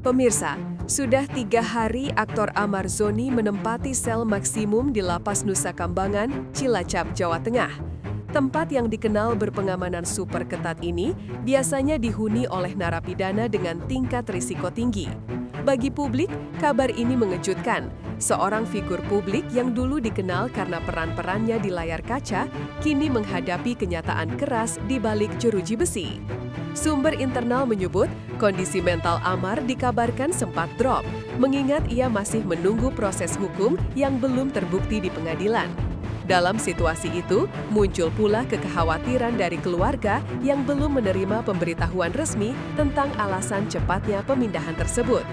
Pemirsa, sudah 3 hari aktor Amar Zoni menempati sel maksimum di Lapas Nusa Kambangan, Cilacap, Jawa Tengah. Tempat yang dikenal berpengamanan super ketat ini biasanya dihuni oleh narapidana dengan tingkat risiko tinggi. Bagi publik, kabar ini mengejutkan. Seorang figur publik yang dulu dikenal karena peran-perannya di layar kaca, kini menghadapi kenyataan keras di balik jeruji besi. Sumber internal menyebut, kondisi mental Amar dikabarkan sempat drop, mengingat ia masih menunggu proses hukum yang belum terbukti di pengadilan. Dalam situasi itu, muncul pula kekhawatiran dari keluarga yang belum menerima pemberitahuan resmi tentang alasan cepatnya pemindahan tersebut.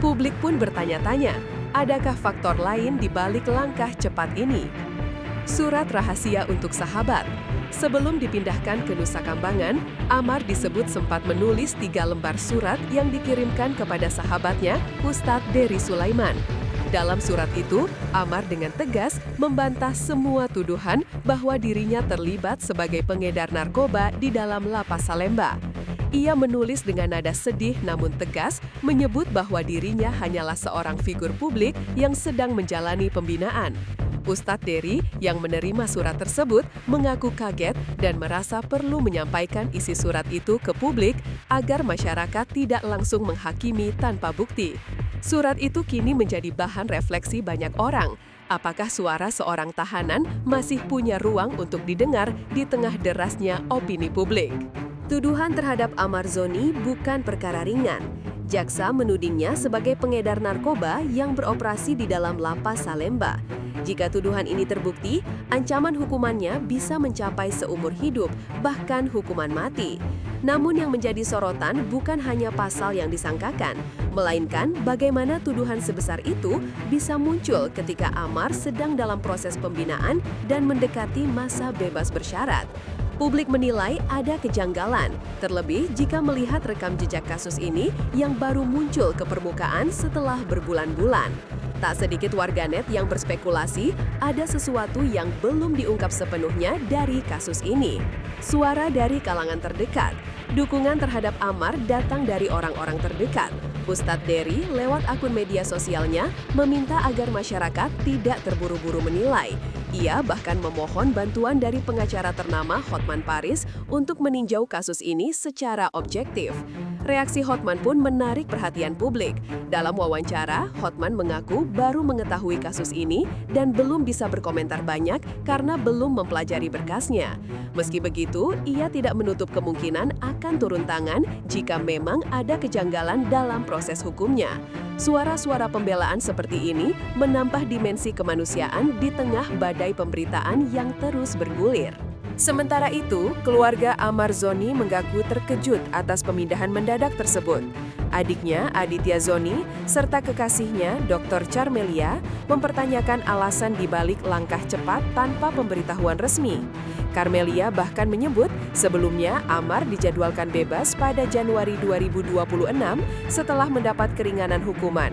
Publik pun bertanya-tanya, adakah faktor lain di balik langkah cepat ini? Surat rahasia untuk sahabat. Sebelum dipindahkan ke Nusa Kambangan, Amar disebut sempat menulis 3 lembar surat yang dikirimkan kepada sahabatnya, Ustadz Dery Sulaiman. Dalam surat itu, Amar dengan tegas membantah semua tuduhan bahwa dirinya terlibat sebagai pengedar narkoba di dalam Lapas Salemba. Ia menulis dengan nada sedih namun tegas, menyebut bahwa dirinya hanyalah seorang figur publik yang sedang menjalani pembinaan. Ustadz Dery yang menerima surat tersebut mengaku kaget dan merasa perlu menyampaikan isi surat itu ke publik agar masyarakat tidak langsung menghakimi tanpa bukti. Surat itu kini menjadi bahan refleksi banyak orang. Apakah suara seorang tahanan masih punya ruang untuk didengar di tengah derasnya opini publik? Tuduhan terhadap Amar Zoni bukan perkara ringan. Jaksa menudingnya sebagai pengedar narkoba yang beroperasi di dalam Lapas Salemba. Jika tuduhan ini terbukti, ancaman hukumannya bisa mencapai seumur hidup, bahkan hukuman mati. Namun yang menjadi sorotan bukan hanya pasal yang disangkakan, melainkan bagaimana tuduhan sebesar itu bisa muncul ketika Amar sedang dalam proses pembinaan dan mendekati masa bebas bersyarat. Publik menilai ada kejanggalan, terlebih jika melihat rekam jejak kasus ini yang baru muncul ke permukaan setelah berbulan-bulan. Tak sedikit warganet yang berspekulasi ada sesuatu yang belum diungkap sepenuhnya dari kasus ini. Suara dari kalangan terdekat. Dukungan terhadap Amar datang dari orang-orang terdekat. Ustadz Dery lewat akun media sosialnya meminta agar masyarakat tidak terburu-buru menilai. Ia bahkan memohon bantuan dari pengacara ternama Hotman Paris untuk meninjau kasus ini secara objektif. Reaksi Hotman pun menarik perhatian publik. Dalam wawancara, Hotman mengaku baru mengetahui kasus ini dan belum bisa berkomentar banyak karena belum mempelajari berkasnya. Meski begitu, ia tidak menutup kemungkinan akan turun tangan jika memang ada kejanggalan dalam proses hukumnya. Suara-suara pembelaan seperti ini menambah dimensi kemanusiaan di tengah badai pemberitaan yang terus bergulir. Sementara itu, keluarga Amar Zoni mengaku terkejut atas pemindahan mendadak tersebut. Adiknya, Aditya Zoni, serta kekasihnya, Dr. Carmelia, mempertanyakan alasan dibalik langkah cepat tanpa pemberitahuan resmi. Carmelia bahkan menyebut sebelumnya Amar dijadwalkan bebas pada Januari 2026 setelah mendapat keringanan hukuman.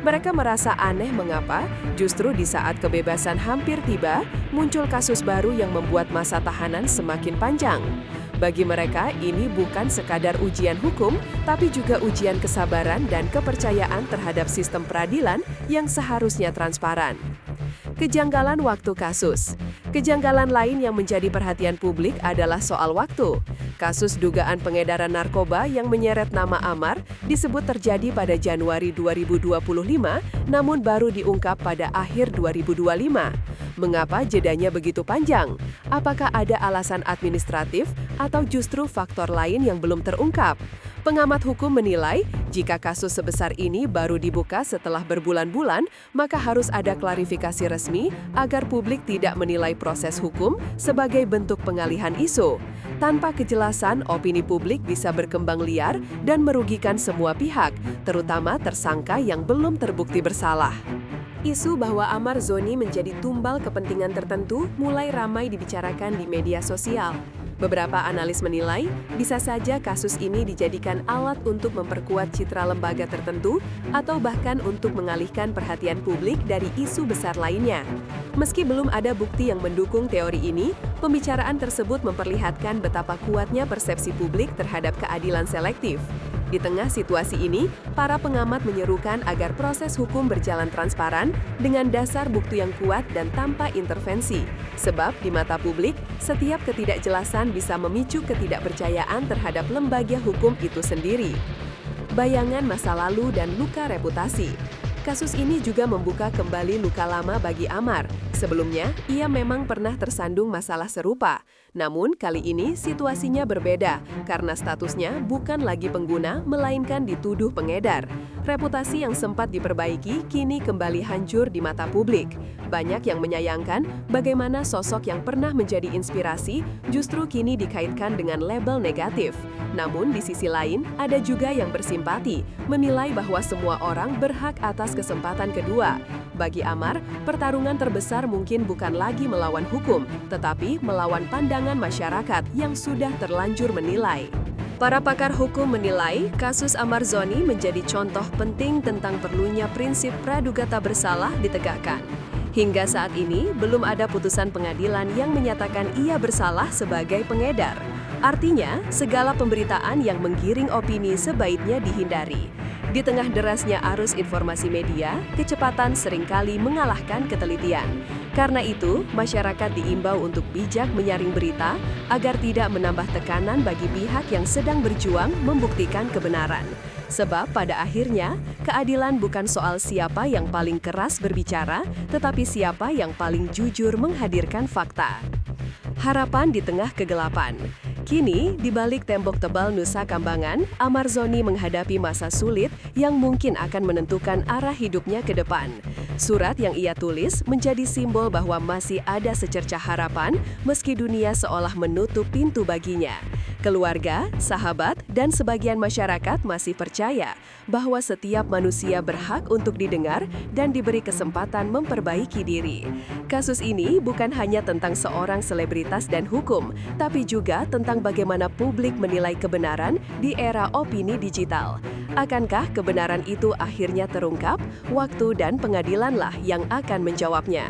Mereka merasa aneh mengapa justru di saat kebebasan hampir tiba, muncul kasus baru yang membuat masa tahanan semakin panjang. Bagi mereka, ini bukan sekadar ujian hukum, tapi juga ujian kesabaran dan kepercayaan terhadap sistem peradilan yang seharusnya transparan. Kejanggalan waktu kasus. Kejanggalan lain yang menjadi perhatian publik adalah soal waktu. Kasus dugaan pengedaran narkoba yang menyeret nama Amar disebut terjadi pada Januari 2025, namun baru diungkap pada akhir 2025. Mengapa jedanya begitu panjang? Apakah ada alasan administratif atau justru faktor lain yang belum terungkap? Pengamat hukum menilai, jika kasus sebesar ini baru dibuka setelah berbulan-bulan, maka harus ada klarifikasi resmi agar publik tidak menilai proses hukum sebagai bentuk pengalihan isu. Tanpa kejelasan, opini publik bisa berkembang liar dan merugikan semua pihak, terutama tersangka yang belum terbukti bersalah. Isu bahwa Amar Zoni menjadi tumbal kepentingan tertentu mulai ramai dibicarakan di media sosial. Beberapa analis menilai, bisa saja kasus ini dijadikan alat untuk memperkuat citra lembaga tertentu atau bahkan untuk mengalihkan perhatian publik dari isu besar lainnya. Meski belum ada bukti yang mendukung teori ini, pembicaraan tersebut memperlihatkan betapa kuatnya persepsi publik terhadap keadilan selektif. Di tengah situasi ini, para pengamat menyerukan agar proses hukum berjalan transparan dengan dasar bukti yang kuat dan tanpa intervensi. Sebab di mata publik, setiap ketidakjelasan bisa memicu ketidakpercayaan terhadap lembaga hukum itu sendiri. Bayangan masa lalu dan luka reputasi. Kasus ini juga membuka kembali luka lama bagi Amar. Sebelumnya, ia memang pernah tersandung masalah serupa. Namun, kali ini situasinya berbeda karena statusnya bukan lagi pengguna, melainkan dituduh pengedar. Reputasi yang sempat diperbaiki kini kembali hancur di mata publik. Banyak yang menyayangkan bagaimana sosok yang pernah menjadi inspirasi justru kini dikaitkan dengan label negatif. Namun, di sisi lain, ada juga yang bersimpati, menilai bahwa semua orang berhak atas kesempatan kedua. Bagi Amar, pertarungan terbesar mungkin bukan lagi melawan hukum, tetapi melawan pandangan masyarakat yang sudah terlanjur menilai. Para pakar hukum menilai kasus Amar Zoni menjadi contoh penting tentang perlunya prinsip praduga tak bersalah ditegakkan. Hingga saat ini, belum ada putusan pengadilan yang menyatakan ia bersalah sebagai pengedar. Artinya, segala pemberitaan yang menggiring opini sebaiknya dihindari. Di tengah derasnya arus informasi media, kecepatan seringkali mengalahkan ketelitian. Karena itu, masyarakat diimbau untuk bijak menyaring berita agar tidak menambah tekanan bagi pihak yang sedang berjuang membuktikan kebenaran. Sebab pada akhirnya, keadilan bukan soal siapa yang paling keras berbicara, tetapi siapa yang paling jujur menghadirkan fakta. Harapan di tengah kegelapan. Kini, di balik tembok tebal Nusa Kambangan, Amar Zoni menghadapi masa sulit yang mungkin akan menentukan arah hidupnya ke depan. Surat yang ia tulis menjadi simbol bahwa masih ada secercah harapan meski dunia seolah menutup pintu baginya. Keluarga, sahabat, dan sebagian masyarakat masih percaya bahwa setiap manusia berhak untuk didengar dan diberi kesempatan memperbaiki diri. Kasus ini bukan hanya tentang seorang selebritas dan hukum, tapi juga tentang bagaimana publik menilai kebenaran di era opini digital. Akankah kebenaran itu akhirnya terungkap? Waktu dan pengadilanlah yang akan menjawabnya.